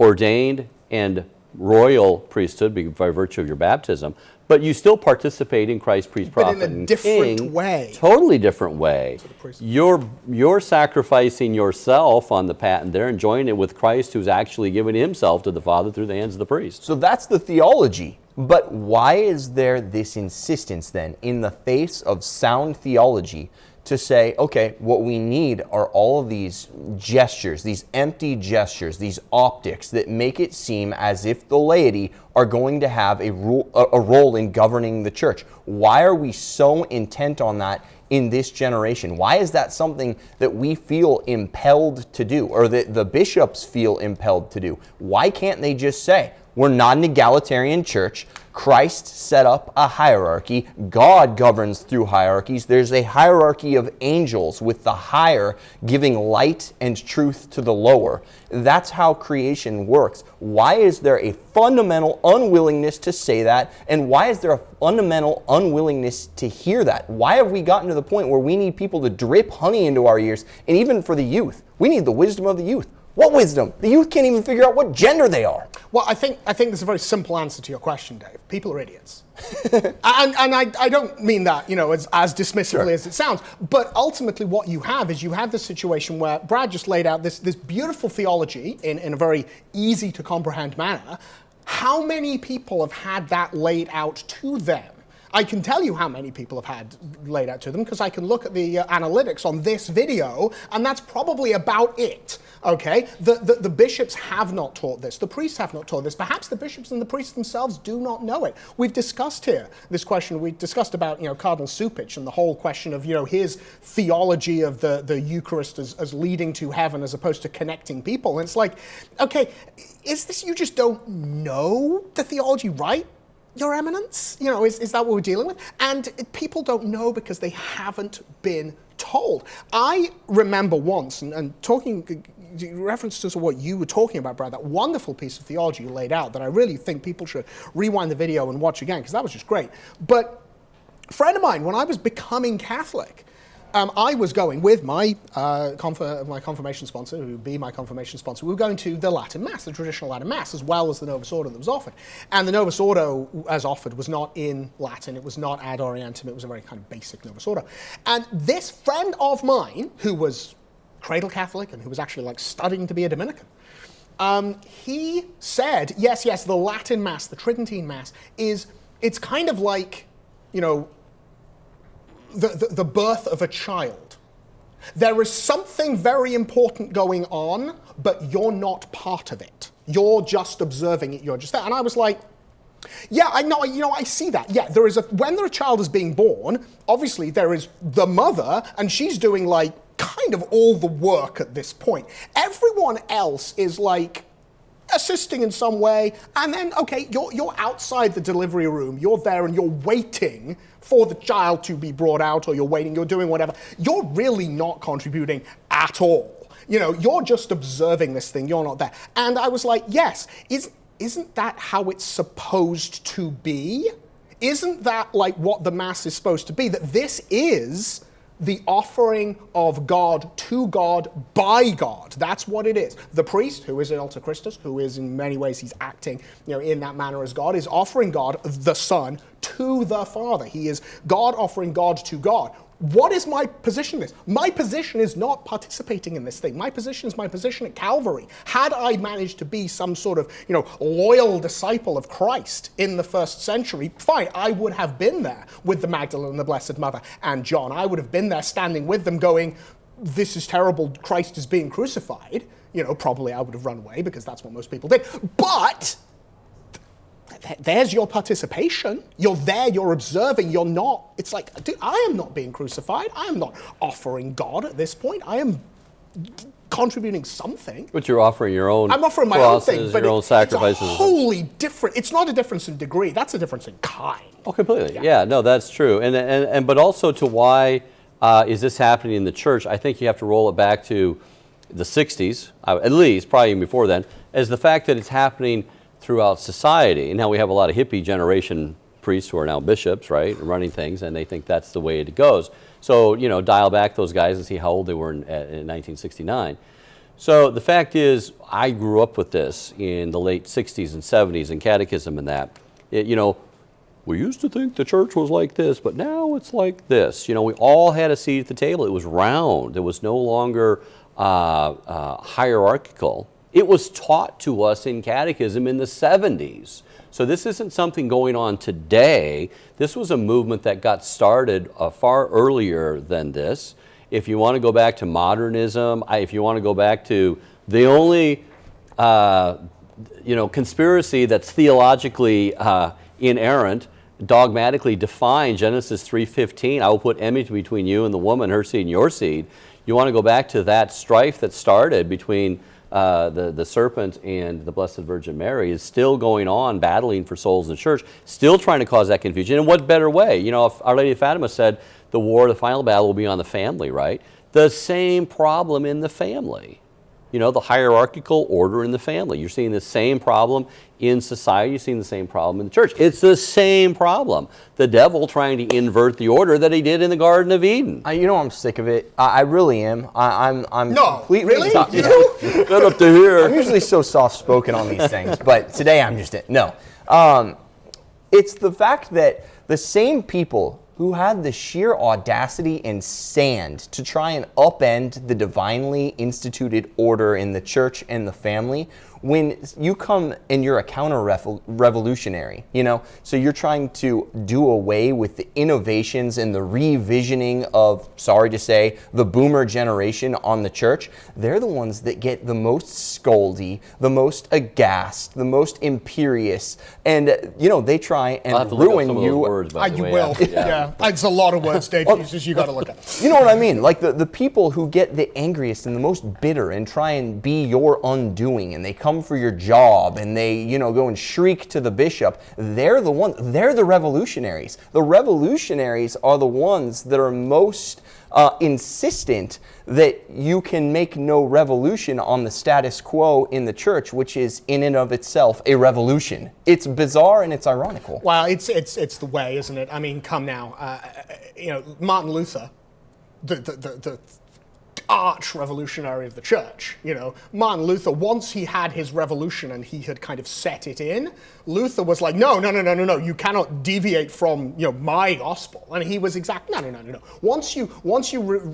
ordained and royal priesthood by virtue of your baptism, but you still participate in Christ, priest, prophet, but in a and different king. way. Totally different way. You're sacrificing yourself on the paten there and joining it with Christ, who's actually given himself to the Father through the hands of the priest. So that's the theology. But why is there this insistence then, in the face of sound theology, to say, okay, what we need are all of these gestures, these empty gestures, these optics that make it seem as if the laity are going to have a role in governing the church? Why are we so intent on that in this generation? Why is that something that we feel impelled to do, or that the bishops feel impelled to do? Why can't they just say, we're not an egalitarian church. Christ set up a hierarchy. God governs through hierarchies. There's a hierarchy of angels, with the higher giving light and truth to the lower. That's how creation works. Why is there a fundamental unwillingness to say that? And why is there a fundamental unwillingness to hear that? Why have we gotten to the point where we need people to drip honey into our ears? And even for the youth, we need the wisdom of the youth. What wisdom? The youth can't even figure out what gender they are. Well, I think there's a very simple answer to your question, Dave. People are idiots. and I don't mean that, as dismissively as it sounds, but ultimately what you have is the situation where Brad just laid out this beautiful theology in a very easy to comprehend manner. How many people have had that laid out to them? I can tell you how many people have had laid out to them, because I can look at the analytics on this video, and that's probably about it. Okay, the bishops have not taught this. The priests have not taught this. Perhaps the bishops and the priests themselves do not know it. We've discussed here this question. We discussed about Cardinal Supich and the whole question of his theology of the Eucharist as leading to heaven as opposed to connecting people. And it's like, okay, is this you just don't know the theology right? Your Eminence? Is that what we're dealing with? And people don't know because they haven't been told. I remember once, and talking, reference to what you were talking about, Brad, that wonderful piece of theology you laid out that I really think people should rewind the video and watch again, because that was just great. But a friend of mine, when I was becoming Catholic, I was going with my confirmation sponsor, who would be my confirmation sponsor. We were going to the Latin Mass, the traditional Latin Mass, as well as the Novus Ordo that was offered. And the Novus Ordo, as offered, was not in Latin. It was not ad orientem. It was a very kind of basic Novus Ordo. And this friend of mine, who was cradle Catholic and who was actually studying to be a Dominican, he said, yes, the Latin Mass, the Tridentine Mass, it's kind of like, the birth of a child. There is something very important going on, but you're not part of it. You're just observing it. You're just there. And I was like, yeah, I know. I see that. Yeah, when a child is being born, obviously there is the mother, and she's doing kind of all the work at this point. Everyone else is assisting in some way, and then you're outside the delivery room. You're there and you're waiting for the child to be brought out, or you're doing whatever. You're really not contributing at all. You're just observing this thing. You're not there. And I was like, yes, isn't that how it's supposed to be? Isn't that what the Mass is supposed to be? That this is the offering of God to God by God. That's what it is. The priest, who is an alter Christus, who is in many ways, he's acting in that manner as God, is offering God, the Son, to the Father. He is God offering God to God. What is my position in this? My position is not participating in this thing. My position is my position at Calvary. Had I managed to be some sort of, loyal disciple of Christ in the first century, fine, I would have been there with the Magdalene and the Blessed Mother and John. I would have been there standing with them going, this is terrible, Christ is being crucified, probably I would have run away because that's what most people did. But there's your participation. You're there, you're observing, you're not. It's like, dude, I am not being crucified. I am not offering God at this point. I am contributing something. But you're offering your own I'm offering my crosses, own thing, but your own sacrifices. It's a wholly different. It's not a difference in degree. That's a difference in kind. Oh, completely. Yeah, no, that's true. And but also to why is this happening in the church? I think you have to roll it back to the 60s, at least, probably even before then, as the fact that it's happening throughout society. And now we have a lot of hippie generation priests who are now bishops, right, running things, and they think that's the way it goes. So, dial back those guys and see how old they were in 1969. So the fact is, I grew up with this in the late 60s and 70s in catechism and that. We used to think the church was like this, but now it's like this. We all had a seat at the table. It was round. It was no longer hierarchical. It was taught to us in catechism in the 70s. So this isn't something going on today. This was a movement that got started far earlier than this. If you want to go back to modernism, if you want to go back to the only conspiracy that's theologically inerrant, dogmatically defined, Genesis 3:15, I will put enmity between you and the woman, her seed and your seed. You want to go back to that strife that started between the serpent and the Blessed Virgin Mary is still going on, battling for souls in the church, still trying to cause that confusion. And what better way? If Our Lady of Fatima said the final battle will be on the family, right? The same problem in the family. The hierarchical order in the family. You're seeing the same problem in society. You're seeing the same problem in the church. It's the same problem. The devil trying to invert the order that he did in the Garden of Eden. I'm sick of it. I really am. I'm No, completely really? Get up to here. I'm usually so soft-spoken on these things, but today I'm just no. It's the fact that the same people who had the sheer audacity and sand to try and upend the divinely instituted order in the church and the family, when you come and you're a counter-revolutionary, so you're trying to do away with the innovations and the revisioning of, sorry to say, the boomer generation on the church, they're the ones that get the most scoldy, the most aghast, the most imperious, and, they try and ruin you. Words, you will. Yeah. It's a lot of words Dave uses. You got to look at. You know what I mean? Like the people who get the angriest and the most bitter and try and be your undoing, and they come for your job and they, go and shriek to the bishop, they're the revolutionaries. The revolutionaries are the ones that are most insistent that you can make no revolution on the status quo in the church, which is in and of itself a revolution. It's bizarre and it's ironical. Well, it's the way, isn't it? I mean, come now. Martin Luther, the arch revolutionary of the church, Martin Luther, once he had his revolution and he had kind of set it in, Luther was like, no, you cannot deviate from, my gospel. And he was no. Once you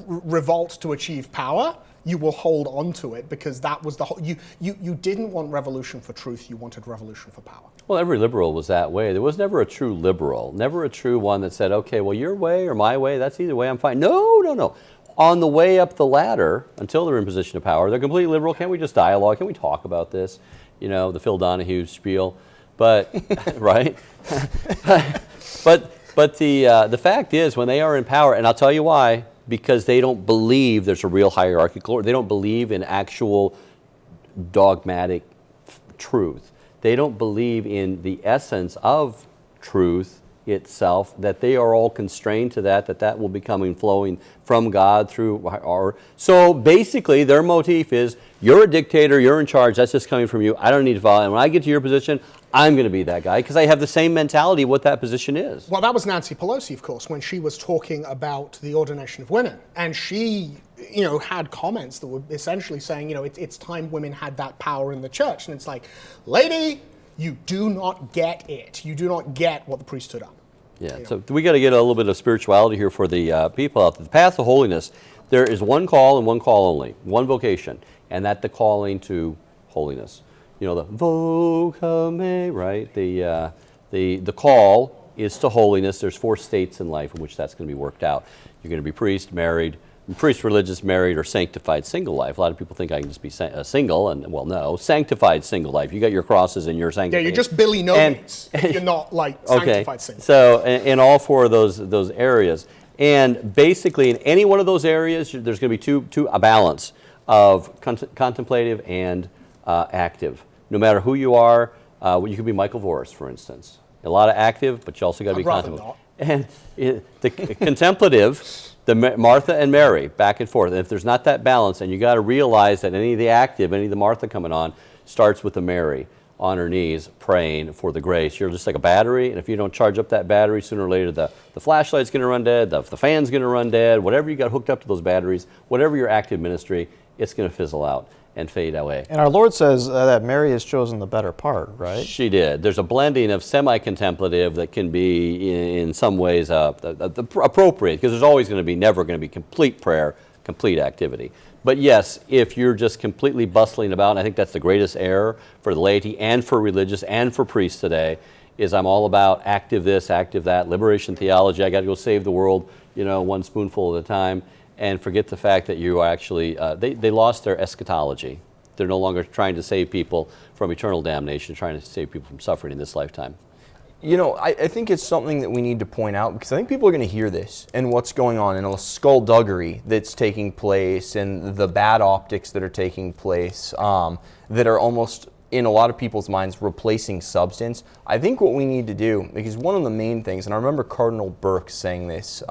revolt to achieve power, you will hold on to it, because that was the whole, you didn't want revolution for truth, you wanted revolution for power. Well, every liberal was that way. There was never a true liberal, never a true one that said, okay, well, your way or my way, that's either way, I'm fine. No. On the way up the ladder, until they're in position of power, they're completely liberal. Can't we just dialogue? Can we talk about this? The Phil Donahue spiel. But, right? but the fact is, when they are in power, and I'll tell you why, because they don't believe there's a real hierarchical order. They don't believe in actual dogmatic truth. They don't believe in the essence of truth itself, that they are all constrained to that will be flowing from God through our. So basically their motif is, you're a dictator, you're in charge, that's just coming from you, I don't need to follow, and when I get to your position, I'm going to be that guy, because I have the same mentality of what that position is. Well, that was Nancy Pelosi, of course, when she was talking about the ordination of women, and she had comments that were essentially saying, it's time women had that power in the church, and it's like, lady, you do not get it. You do not get what the priesthood are. Yeah, so we got to get a little bit of spirituality here for the people out there. The path of holiness, there is one call and one call only, one vocation, and that's the calling to holiness. The vocame, right? The call is to holiness. There's 4 states in life in which that's going to be worked out. You're going to be priest, married, priest, religious, married, or sanctified single life. A lot of people think I can just be single, and well, no, sanctified single life. You got your crosses and your Yeah, sanctification. you're just Billy No-Mates if you're not like sanctified single. So in all four of those areas, and basically in any one of those areas, there's going to be a balance of contemplative and active. No matter who you are, you could be Michael Voris, for instance. A lot of active, but you also got to be contemplative. And the contemplative, the Martha and Mary, back and forth. And if there's not that balance, and you got to realize that any of the active, any of the Martha coming on, starts with the Mary on her knees praying for the grace. You're just like a battery, and if you don't charge up that battery, sooner or later the flashlight's going to run dead, the fan's going to run dead, whatever you got hooked up to those batteries, whatever your active ministry, it's going to fizzle out and fade away. And our Lord says that Mary has chosen the better part, right? She did. There's a blending of semi-contemplative that can be in some ways appropriate, because there's always going to be, never going to be complete prayer, complete activity. But yes, if you're just completely bustling about, and I think that's the greatest error for the laity and for religious and for priests today, is I'm all about active this, active that, liberation theology, I got to go save the world, one spoonful at a time, and forget the fact that you are actually, they lost their eschatology. They're no longer trying to save people from eternal damnation, trying to save people from suffering in this lifetime. I think it's something that we need to point out, because I think people are going to hear this and what's going on, and the skullduggery that's taking place and the bad optics that are taking place that are almost, in a lot of people's minds, replacing substance. I think what we need to do, because one of the main things, and I remember Cardinal Burke saying this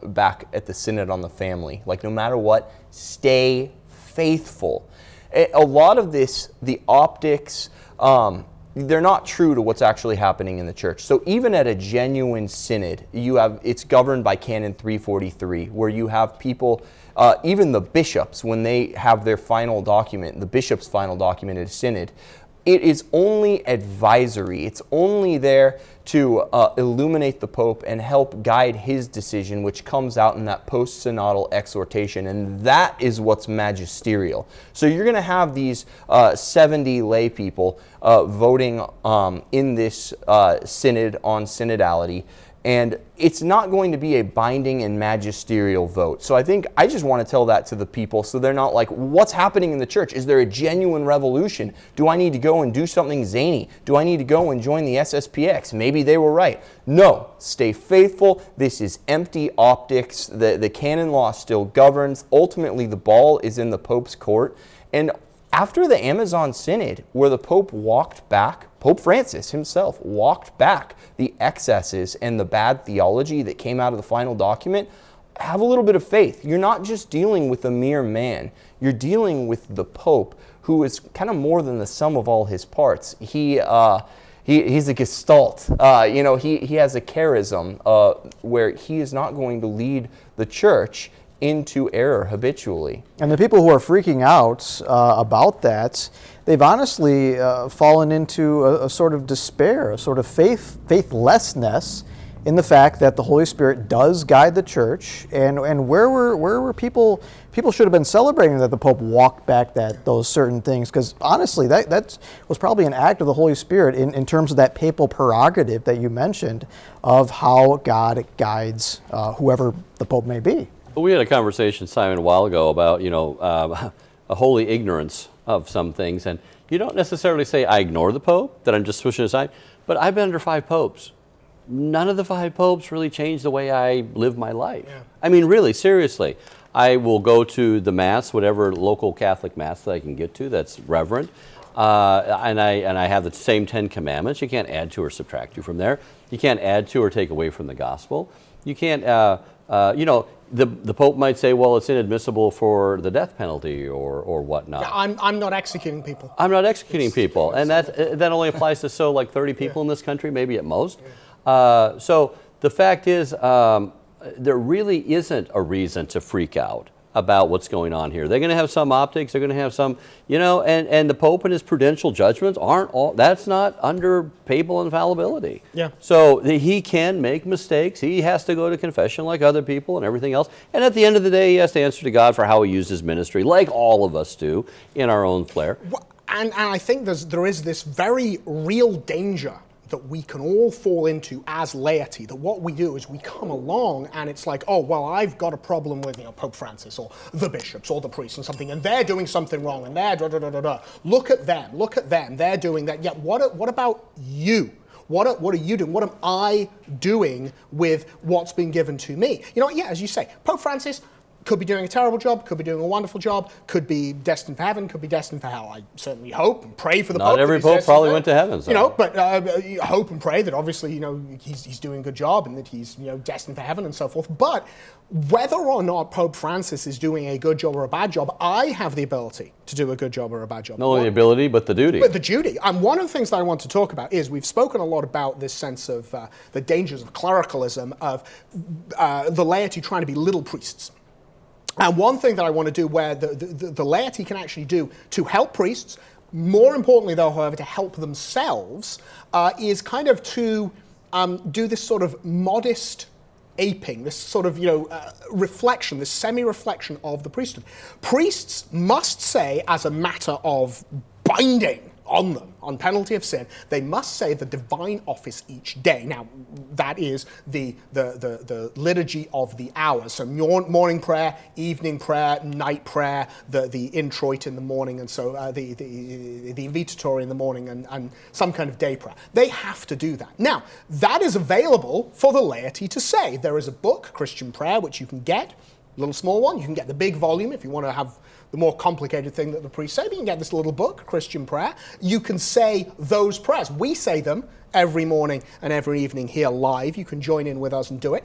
back at the Synod on the Family, like, no matter what, stay faithful. A lot of this, the optics, they're not true to what's actually happening in the church. So even at a genuine synod, it's governed by Canon 343, where you have people, even the bishops, when they have their final document, the bishop's final document at a synod, it is only advisory. It's only there to illuminate the Pope and help guide his decision, which comes out in that post-synodal exhortation, and that is what's magisterial. So you're going to have these 70 lay people voting in this synod on synodality, and it's not going to be a binding and magisterial vote. So I just want to tell that to the people, so they're not like, what's happening in the church? Is there a genuine revolution? Do I need to go and do something zany? Do I need to go and join the SSPX? Maybe they were right. No, stay faithful. This is empty optics. The canon law still governs. Ultimately, the ball is in the Pope's court. And after the Amazon Synod, where the Pope walked back, Pope Francis himself walked back the excesses and the bad theology that came out of the final document, have a little bit of faith. You're not just dealing with a mere man. You're dealing with the Pope, who is kind of more than the sum of all his parts. He's a gestalt. He has a charism where he is not going to lead the church into error habitually. And the people who are freaking out about that, they've honestly fallen into a sort of despair, a sort of faithlessness in the fact that the Holy Spirit does guide the church. And where were people? People should have been celebrating that the Pope walked back those certain things, because honestly, that was probably an act of the Holy Spirit in terms of that papal prerogative that you mentioned of how God guides whoever the Pope may be. We had a conversation, Simon, a while ago about, a holy ignorance of some things. And you don't necessarily say, I ignore the Pope, that I'm just switching aside, but I've been under 5 popes. None of the 5 popes really changed the way I live my life. Yeah. I mean, really, seriously. I will go to the Mass, whatever local Catholic Mass that I can get to that's reverent. And I have the same 10 commandments. You can't add to or subtract you from there. You can't add to or take away from the gospel. You can't, the Pope might say, well, it's inadmissible for the death penalty or whatnot. Yeah, I'm not executing people. I'm not executing people. And that only applies to 30 people in this country, maybe at most. So the fact is, there really isn't a reason to freak out about what's going on here. They're going to have some optics, they're going to have some, and the Pope and his prudential judgments that's not under papal infallibility. Yeah. So he can make mistakes. He has to go to confession like other people and everything else. And at the end of the day, he has to answer to God for how he used his ministry, like all of us do in our own flair. And I think there is this very real danger that we can all fall into as laity, that what we do is we come along and it's like, oh, well, I've got a problem with, Pope Francis or the bishops or the priests and something, and they're doing something wrong, and they're da-da-da-da-da. Look at them, they're doing that. Yeah, what about you? What are you doing? What am I doing with what's been given to me? As you say, Pope Francis could be doing a terrible job, could be doing a wonderful job, could be destined for heaven, could be destined for hell. I certainly hope and pray for the Pope. Not every Pope probably went to heaven. So. But hope and pray that obviously, he's doing a good job and that he's, destined for heaven and so forth. But whether or not Pope Francis is doing a good job or a bad job, I have the ability to do a good job or a bad job. Not only the ability, but the duty. But the duty. And one of the things that I want to talk about is we've spoken a lot about this sense of the dangers of clericalism, of the laity trying to be little priests. And one thing that I want to do where the laity can actually do to help priests, more importantly though, however, to help themselves, is kind of to do this sort of modest aping, this sort of, reflection, this semi-reflection of the priesthood. Priests must say, as a matter of binding on them, on penalty of sin, they must say the divine office each day. Now, that is the liturgy of the hours. So morning prayer, evening prayer, night prayer, the introit in the morning, and so the invitatory in the morning, and some kind of day prayer. They have to do that. Now, that is available for the laity to say. There is a book, Christian Prayer, which you can get, a little small one. You can get the big volume if you want to have the more complicated thing that the priests say, but you can get this little book, Christian Prayer. You can say those prayers. We say them every morning and every evening here live. You can join in with us and do it.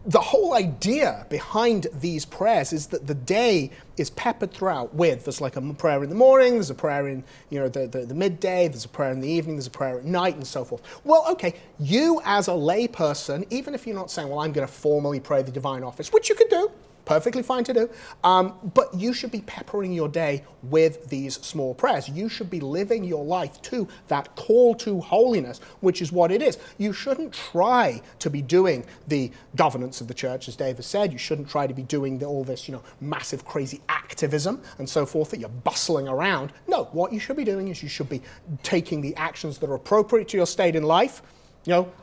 The whole idea behind these prayers is that the day is peppered throughout with, there's like a prayer in the morning, there's a prayer in the midday, there's a prayer in the evening, there's a prayer at night, and so forth. Well, okay, you as a lay person, even if you're not saying, well, I'm going to formally pray the divine office, which you could do, perfectly fine to do, but you should be peppering your day with these small prayers. You should be living your life to that call to holiness, which is what it is. You shouldn't try to be doing the governance of the church, as Dave has said. You shouldn't try to be doing all this, massive, crazy activism and so forth that you're bustling around. No, what you should be doing is you should be taking the actions that are appropriate to your state in life,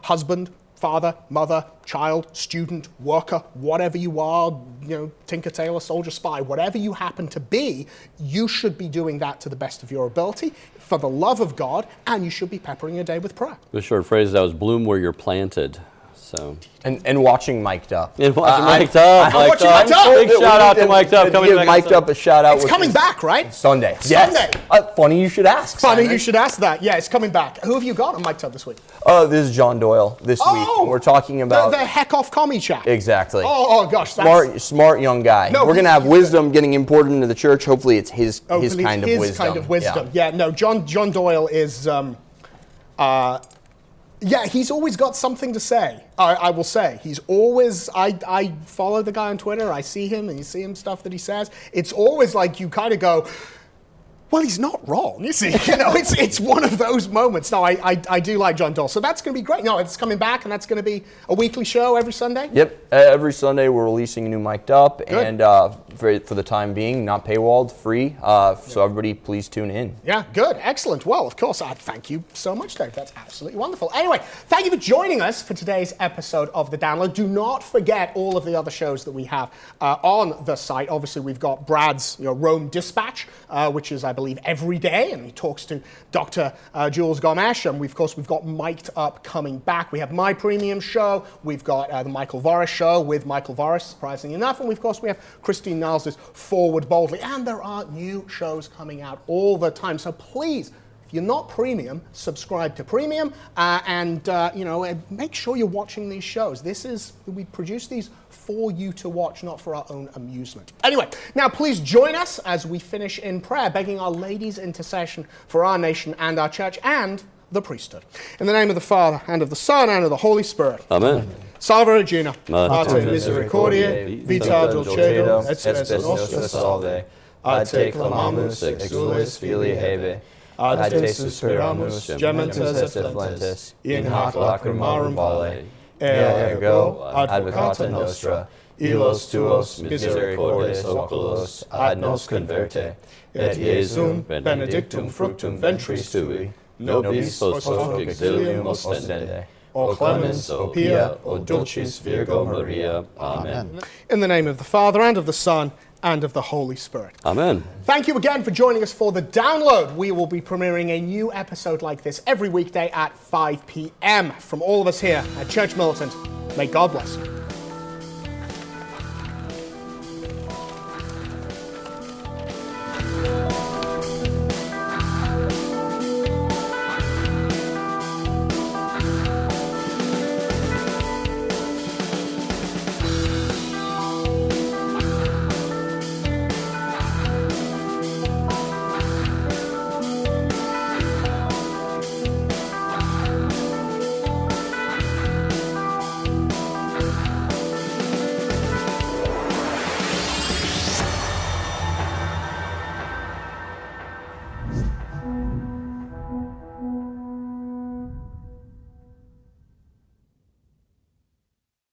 husband, father, mother, child, student, worker, whatever you are, tinker, tailor, soldier, spy, whatever you happen to be, you should be doing that to the best of your ability for the love of God, and you should be peppering your day with prayer. The short phrase that was bloom where you're planted. So. And watching Mic'd Up. And watching Mic'd Up. I'm watching Mic'd Up. Big shout out to Mic'd Up. Give Mic'd Up a shout out. It's coming back, right? Sunday. Sunday. Yes. Funny you should ask. Funny you should ask that. Yeah, it's coming back. Who have you got on Mic'd Up this week? This is John Doyle this week. We're talking about the heck off commie chap. Exactly. Oh gosh, smart young guy. No, we're gonna have wisdom getting imported into the church. Hopefully, it's his kind of wisdom. Kind of wisdom. Yeah. No, John Doyle is. Yeah, he's always got something to say. I will say he's always. I follow the guy on Twitter. I see him, and you see him stuff that he says. It's always like you kind of go, well, he's not wrong, is he? It's one of those moments. No, I do like John Doyle. So that's going to be great. No, it's coming back, and that's going to be a weekly show every Sunday? Yep. Every Sunday we're releasing a new Mic'd Up. Good. And for the time being, not paywalled, free. So everybody please tune in. Yeah, good. Excellent. Well, of course, thank you so much, Dave. That's absolutely wonderful. Anyway, thank you for joining us for today's episode of The Download. Do not forget all of the other shows that we have on the site. Obviously, we've got Brad's Rome Dispatch, which is, I believe, every day, and he talks to Dr. Jules Gomesh, and we've got Mic'd Up coming back. We have my premium show. We've got the Michael Voris Show with Michael Voris, surprisingly enough, and of course we have Christine Niles' Forward Boldly, and there are new shows coming out all the time. So please, if you're not premium, subscribe to premium, and make sure you're watching these shows. We produce these for you to watch, not for our own amusement. Anyway, now please join us as we finish in prayer, begging Our Lady's intercession for our nation and our church and the priesthood. In the name of the Father, and of the Son, and of the Holy Spirit. Amen. Salve Regina, Mater misericordiae, vita dulcedo, et spes nostra salve. Ad te clamamus, exules filii Hebe. Ad te suspiramus, gementes et flentes, in hoc lacrimarum vale. Ergo, advocata nostra, illos tuos misericordes oculos ad nos converte, et Iesum benedictum fructum ventris tui, nobis post hoc exilium ostende, o clemens, o pia, o dulcis Virgo Maria. Amen. In the name of the Father, and of the Son, and of the Holy Spirit. Amen. Thank you again for joining us for The Download. We will be premiering a new episode like this every weekday at 5 p.m. From all of us here at Church Militant, may God bless you.